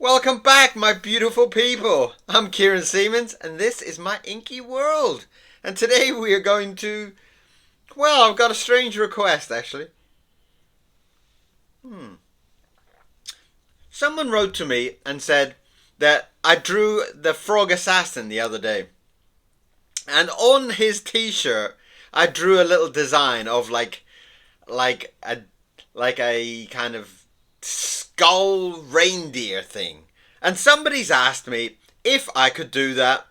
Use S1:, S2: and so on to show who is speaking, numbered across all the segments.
S1: Welcome back, my beautiful people. I'm Kieran Siemens, and this is my inky world. And today we are going to. Well, I've got a strange request actually. Someone wrote to me and said that I drew the frog assassin the other day. And on his t-shirt, I drew a little design of like a like a kind of skull reindeer thing. And somebody's asked me if I could do that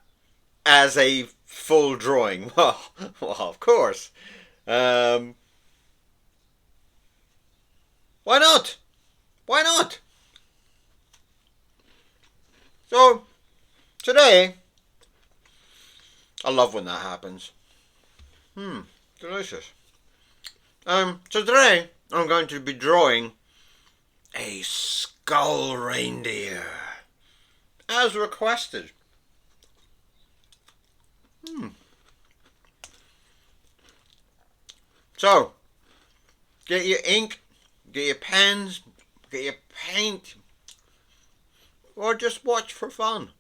S1: as a full drawing. Well, of course. Um, why not? Why not? So today, I love when that happens. Delicious. So today I'm going to be drawing a skull reindeer as requested. So get your ink, get your pens, get your paint, or just watch for fun.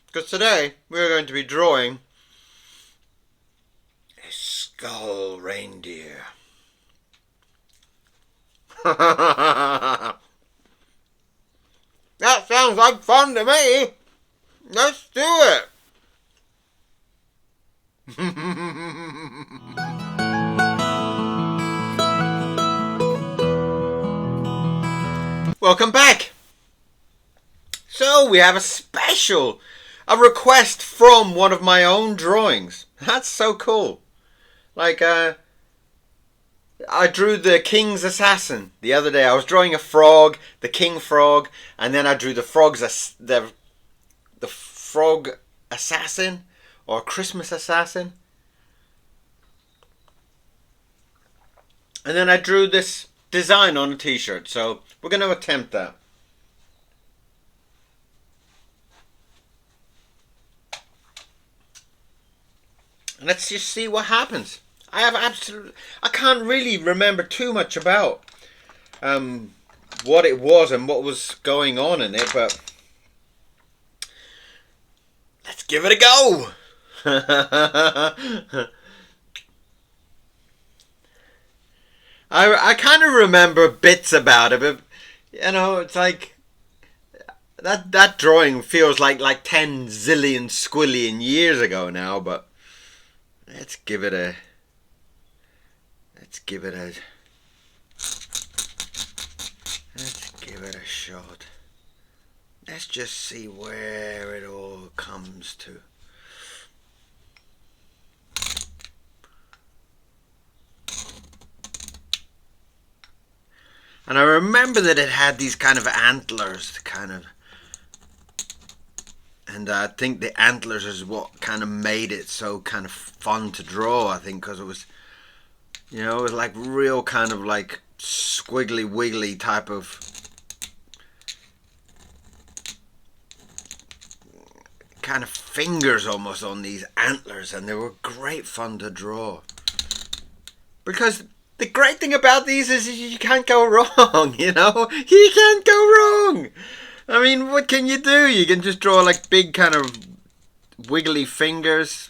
S1: Because today we're going to be drawing a skull reindeer. That sounds like fun to me. Let's do it. Welcome back. So we have a request from one of my own drawings. That's so cool. I drew the king's assassin the other day. I was drawing a frog, the king frog, and then I drew the frog assassin or Christmas assassin. And then I drew this design on a t-shirt. So we're going to attempt that. Let's just see what happens. I can't really remember too much about what it was and what was going on in it, but let's give it a go. I kind of remember bits about it, but it's like that drawing feels like 10 zillion squillion years ago now, but let's give it a shot. Let's just see where it all comes to. And I remember that it had these kind of antlers, and I think the antlers is what kind of made it so kind of fun to draw. I think because it was, it was like real kind of like squiggly wiggly type of kind of fingers almost on these antlers, and they were great fun to draw. Because the great thing about these is you can't go wrong, You can't go wrong. I mean, what can you do? You can just draw like big kind of wiggly fingers.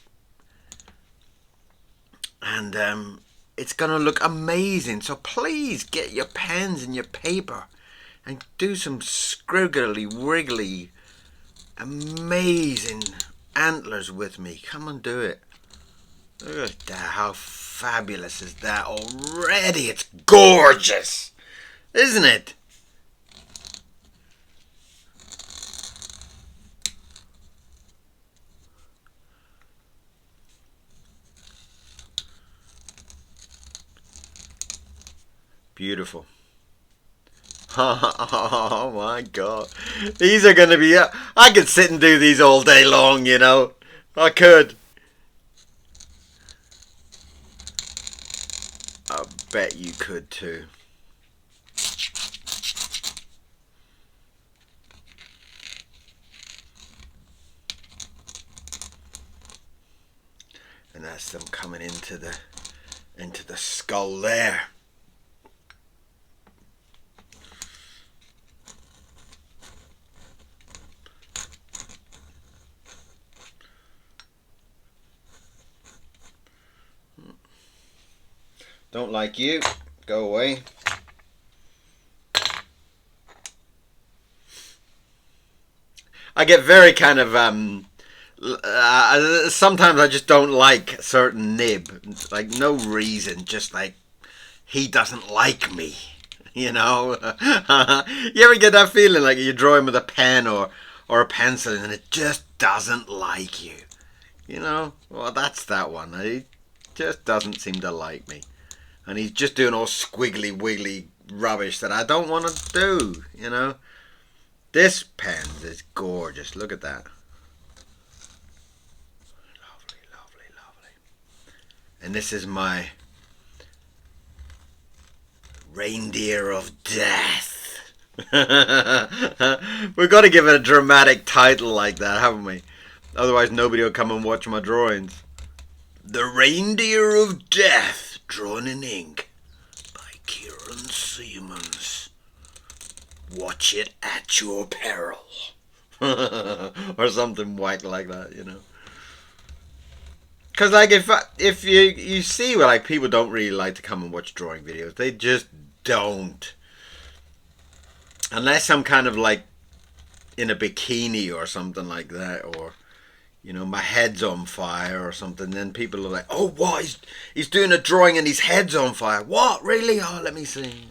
S1: And it's going to look amazing. So please get your pens and your paper and do some scriggly wiggly amazing antlers with me. Come and do it. Look at that. How fabulous is that already? It's gorgeous, isn't it? Beautiful. Oh my god. These are going to be... I could sit and do these all day long, I could. I bet you could too. And that's them coming into the skull there. Don't like you. Go away. I get very kind of sometimes I just don't like a certain nib. Like no reason, just like he doesn't like me. You know? You ever get that feeling like you're drawing with a pen or a pencil and it just doesn't like you? You know? Well, that's that one. He just doesn't seem to like me. And he's just doing all squiggly wiggly rubbish that I don't want to do, you know? This pen is gorgeous. Look at that. Lovely, lovely, lovely. And this is my Reindeer of Death. We've got to give it a dramatic title like that, haven't we? Otherwise nobody will come and watch my drawings. The Reindeer of Death, drawn in ink by Kieran Siemens. Watch it at your peril. Or something whack like that, you know. Because like if you see where like people don't really like to come and watch drawing videos. They just don't. Unless I'm kind of like in a bikini or something like that, or you know, my head's on fire or something, then people are like, oh, what? He's doing a drawing and his head's on fire. What? Really? Oh, let me see.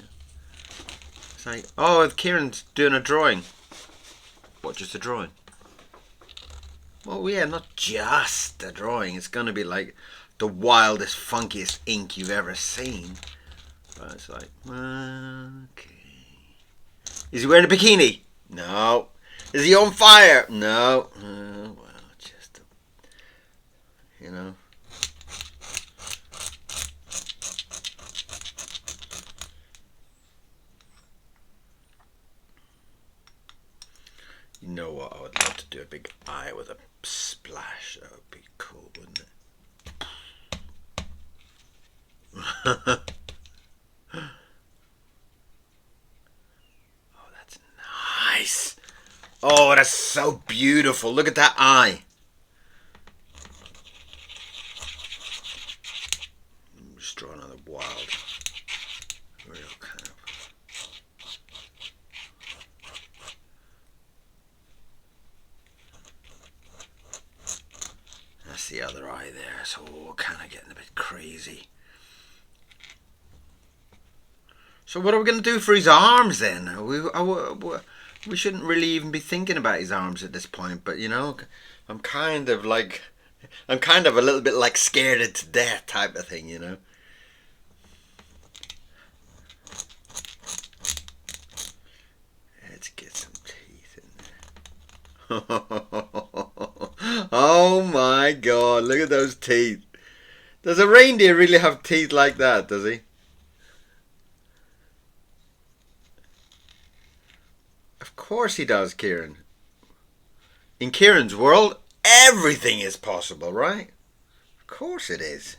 S1: It's like, oh, Kieran's doing a drawing. What, just a drawing? Well, yeah, not just a drawing. It's going to be like the wildest, funkiest ink you've ever seen. But it's like, okay. Is he wearing a bikini? No. Is he on fire? No. Well, just, you know. You know what? I would love to do a big eye with a splash. That would be cool, wouldn't it? Oh, that's nice. Oh, that's so beautiful. Look at that eye. Just draw another wild, real kind of. That's the other eye there. It's all kind of getting a bit crazy. So what are we going to do for his arms then? We shouldn't really even be thinking about his arms at this point. But you know, I'm kind of a little bit like scared it to death type of thing, you know. Let's get some teeth in there. Oh my God, look at those teeth. Does a reindeer really have teeth like that, does he? Of course he does, Kieran. In Kieran's world, everything is possible, right? Of course it is.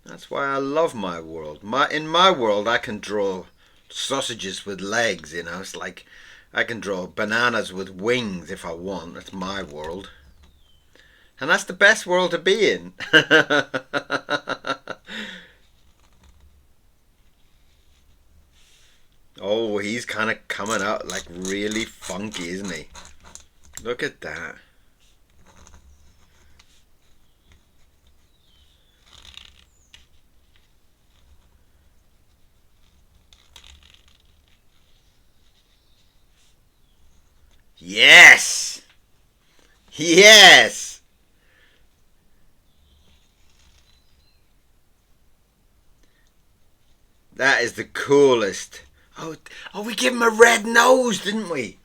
S1: That's why I love my world. In my world, I can draw sausages with legs, you know. It's like I can draw bananas with wings if I want. That's my world. And that's the best world to be in. Oh, he's kind of coming out like really funky, isn't he? Look at that. Yes! Yes! That is the coolest. Oh, we gave him a red nose, didn't we?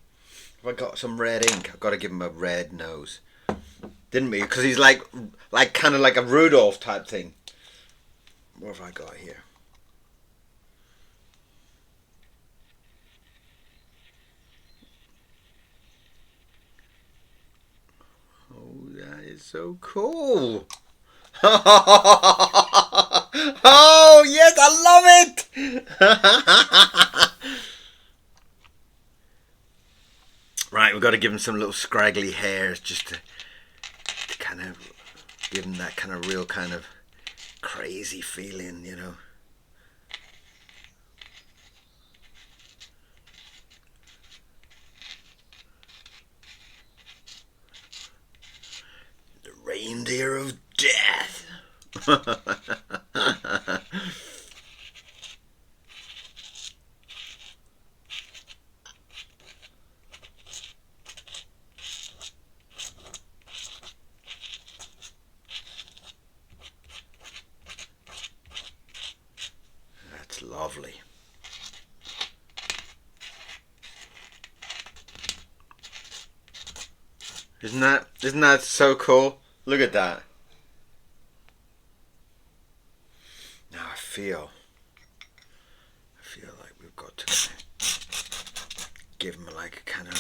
S1: Have I got some red ink? I've got to give him a red nose. Didn't we? Because he's like kind of like a Rudolph type thing. What have I got here? Oh, that is so cool. Oh, yes, I love it. Right, we've got to give him some little scraggly hairs just to kind of give him that kind of real kind of crazy feeling, you know. The reindeer of death. That's lovely. Isn't that so cool? Look at that. Now I feel like we've got to give him like a kind of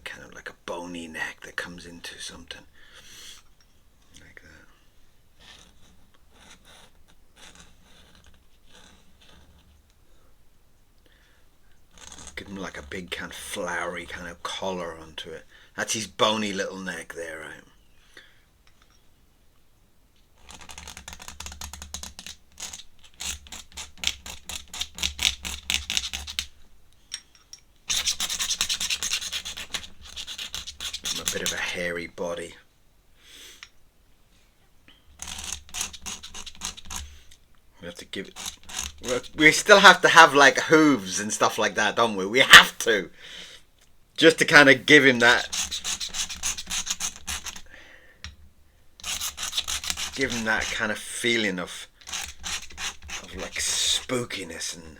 S1: kind of like a bony neck that comes into something like that. Give him like a big kind of flowery kind of collar onto it. That's his bony little neck there, right? A bit of a hairy body. We have to give it. We still have to have like hooves and stuff like that, don't we? We have to, just to kind of give him that, kind of feeling of like spookiness and.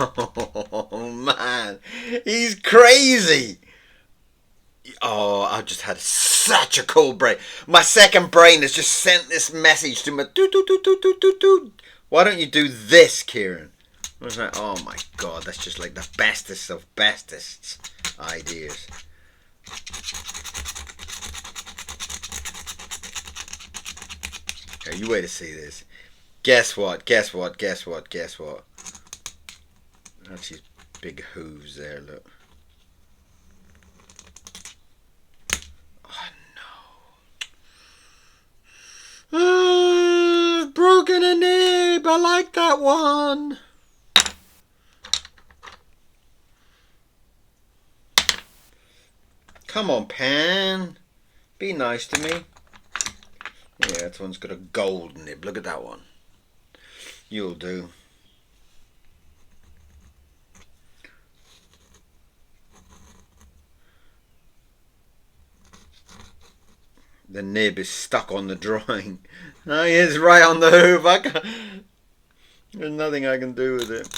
S1: Oh man, he's crazy. Oh, I just had such a cool brain. My second brain has just sent this message to me. Why don't you do this, Kieran? I was like, oh my god, that's just like the bestest of bestests ideas. Okay, you wait to see this. Guess what? Guess what? Guess what? Guess what? That's his big hooves there, look. Oh no. Broken a nib. I like that one. Come on, Pan. Be nice to me. Yeah, that one's got a gold nib. Look at that one. You'll do. The nib is stuck on the drawing. Oh, he is right on the hoof. There's nothing I can do with it.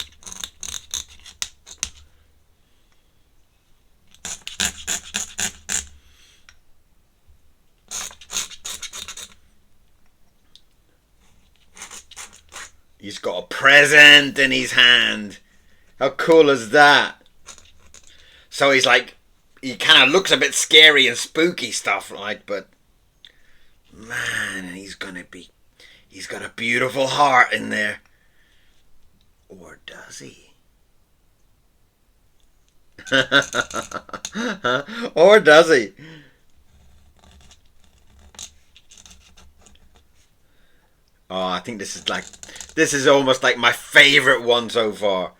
S1: He's got a present in his hand. How cool is that? So he's like, he kind of looks a bit scary and spooky stuff, like, but man, he's got a beautiful heart in there. Or does he? Or does he? Oh, I think this is almost like my favorite one so far.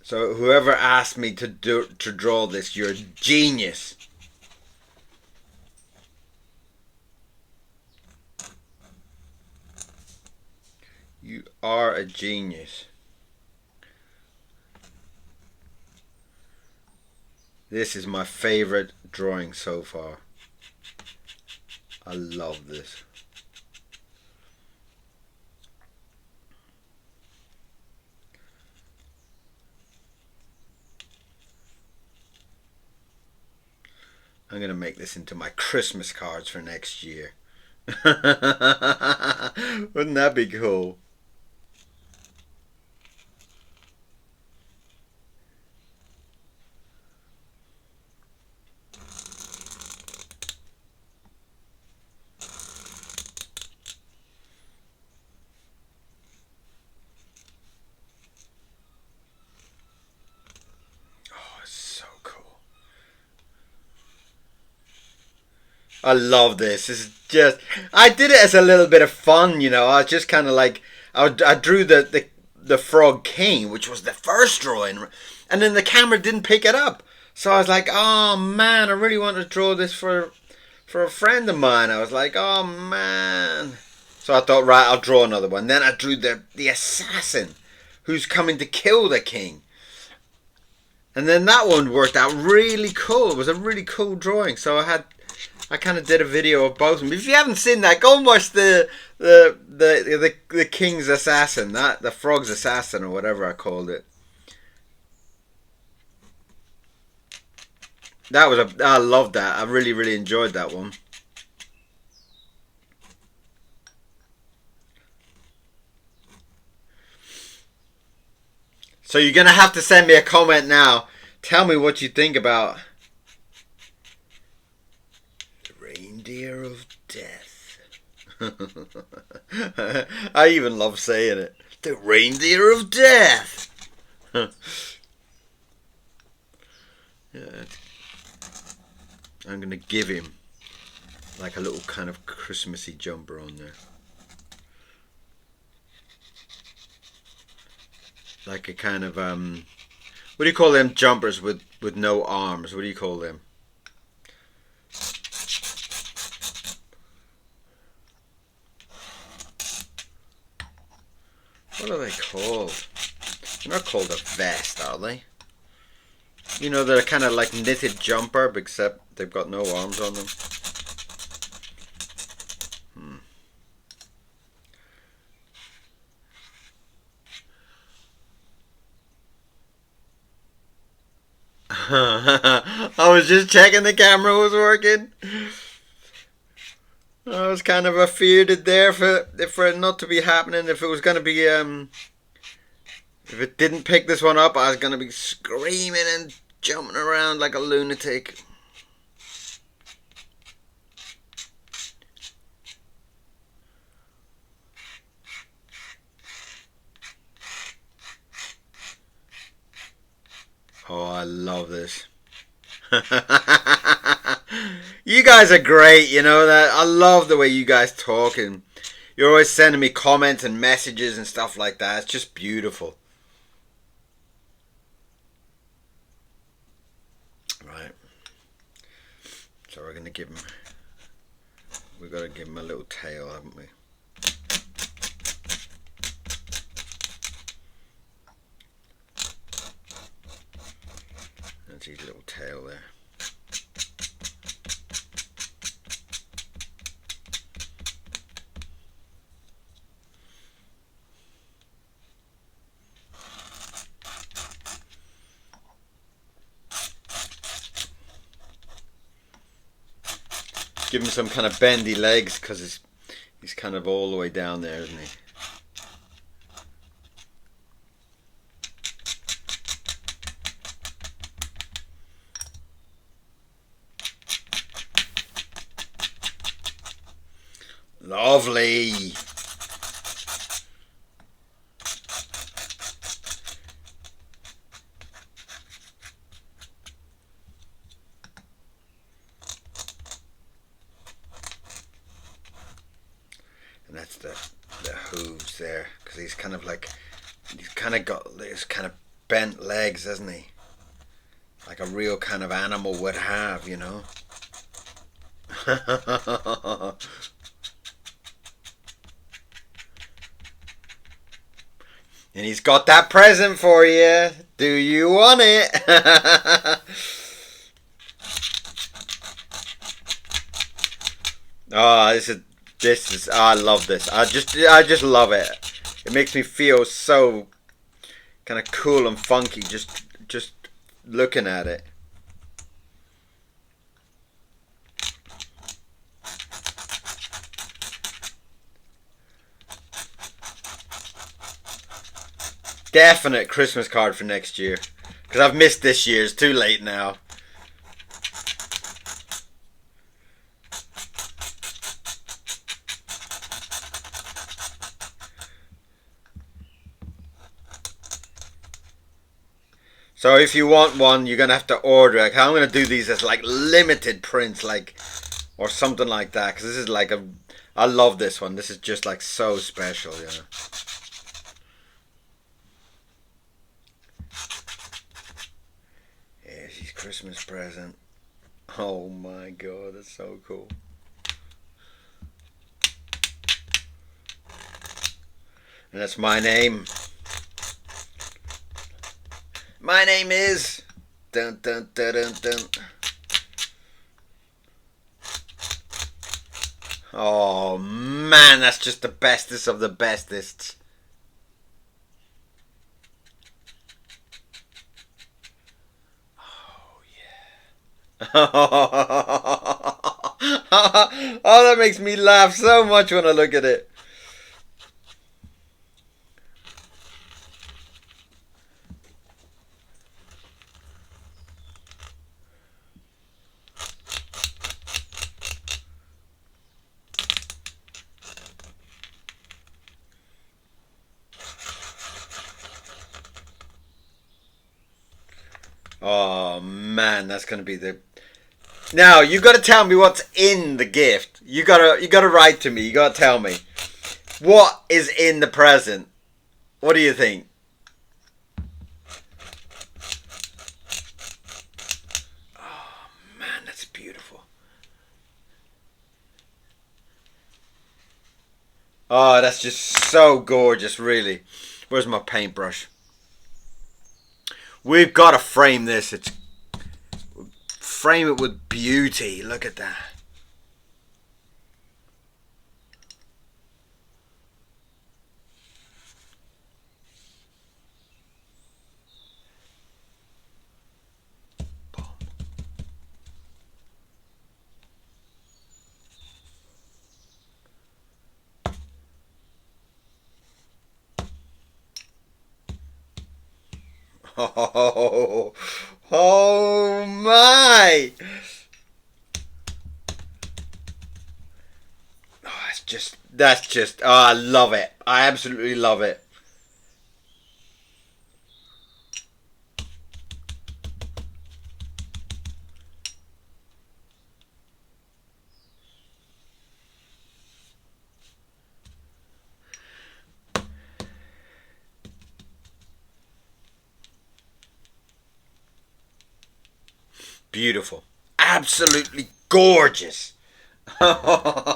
S1: So whoever asked me to draw this, you're a genius. You are a genius. This is my favorite drawing so far. I love this. I'm going to make this into my Christmas cards for next year. Wouldn't that be cool? I love this. This is just. I did it as a little bit of fun, you know. I was just kind of like. I drew the Frog King, which was the first drawing, and then the camera didn't pick it up. So I was like, oh man, I really want to draw this for a friend of mine. I was like, oh man. So I thought, right, I'll draw another one. Then I drew the assassin who's coming to kill the king. And then that one worked out really cool. It was a really cool drawing. So I kind of did a video of both of them. If you haven't seen that, go and watch the king's assassin, the frog's assassin, or whatever I called it. I loved that. I really, really enjoyed that one. So you're gonna have to send me a comment now. Tell me what you think about the Reindeer of Death. I even love saying it. The Reindeer of Death. Yeah. I'm gonna give him like a little kind of Christmassy jumper on there. Like a kind of what do you call them jumpers with no arms? What do you call them? What are they called? They're not called a vest, are they? You know, they're kind of like knitted jumper, except they've got no arms on them. I was just checking the camera was working. I was kind of afeared there for it not to be happening. If it was going to be, if it didn't pick this one up, I was going to be screaming and jumping around like a lunatic. Oh, I love this. You guys are great, you know that. I love the way you guys talk, and you're always sending me comments and messages and stuff like that. It's just beautiful. Right. So we're gonna give him. We've got to give him a little tail, haven't we? That's his little tail there. Give him some kind of bendy legs because he's kind of all the way down there, isn't he? Lovely. And that's the hooves there, because he's kind of got this kind of bent legs, hasn't he? Like a real kind of animal would have, you know. And he's got that present for you. Do you want it? Oh, this is. I love this. I just love it. It makes me feel so kind of cool and funky just looking at it. Definite Christmas card for next year. Because I've missed this year's. Too late now. So if you want one, you're going to have to order it. I'm going to do these as like limited prints. Like or something like that. Because this is like I love this one. This is just like so special, you know. Here's his Christmas present. Oh my god, that's so cool. And that's my name. My name is... Dun dun dun dun dun. Oh man, that's just the bestest of the bestest. Oh yeah. Oh, that makes me laugh so much when I look at it. Oh man, that's gonna be the... Now you gotta tell me what's in the gift. You gotta write to me. You gotta tell me what is in the present. What do you think? Oh man, that's beautiful. Oh, that's just so gorgeous, really. Where's my paintbrush? We've got to frame this. Frame it with beauty. Look at that. Oh, oh my! Oh, that's just, oh, I love it. I absolutely love it. Beautiful. Absolutely gorgeous. Oh,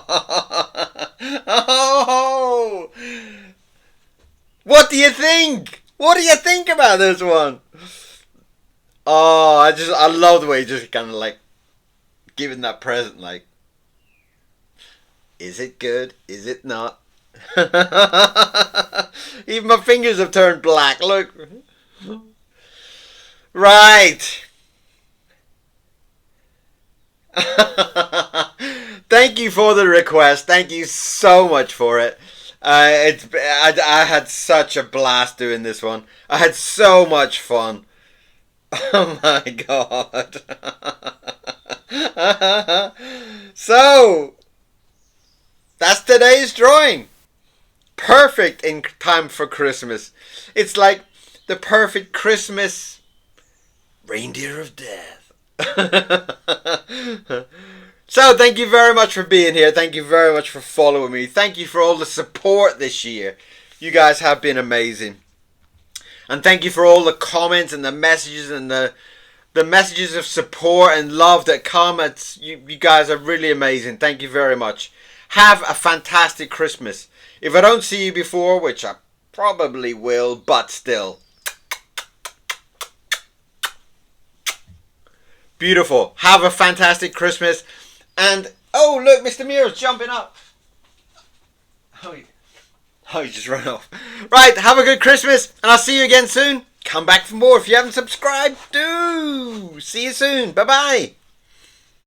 S1: what do you think? What do you think about this one? Oh, I love the way he just kind of like giving that present, like, is it good? Is it not? Even my fingers have turned black. Look. Right. Thank you for the request. Thank you so much for it. I had such a blast doing this one. I had so much fun. Oh my god. So that's today's drawing. Perfect in time for Christmas. It's like the perfect Christmas reindeer of death. So thank you very much for being here. Thank you very much for following me. Thank you for all the support this year. You guys have been amazing. And thank you for all the comments and the messages and the messages of support and love that come. You guys are really amazing. Thank you very much. Have a fantastic Christmas. If I don't see you before, which I probably will, but still. Beautiful. Have a fantastic Christmas. And, oh, look, Mr. Muir's jumping up. Oh, he just ran off. Right, have a good Christmas, and I'll see you again soon. Come back for more. If you haven't subscribed, do. See you soon. Bye-bye.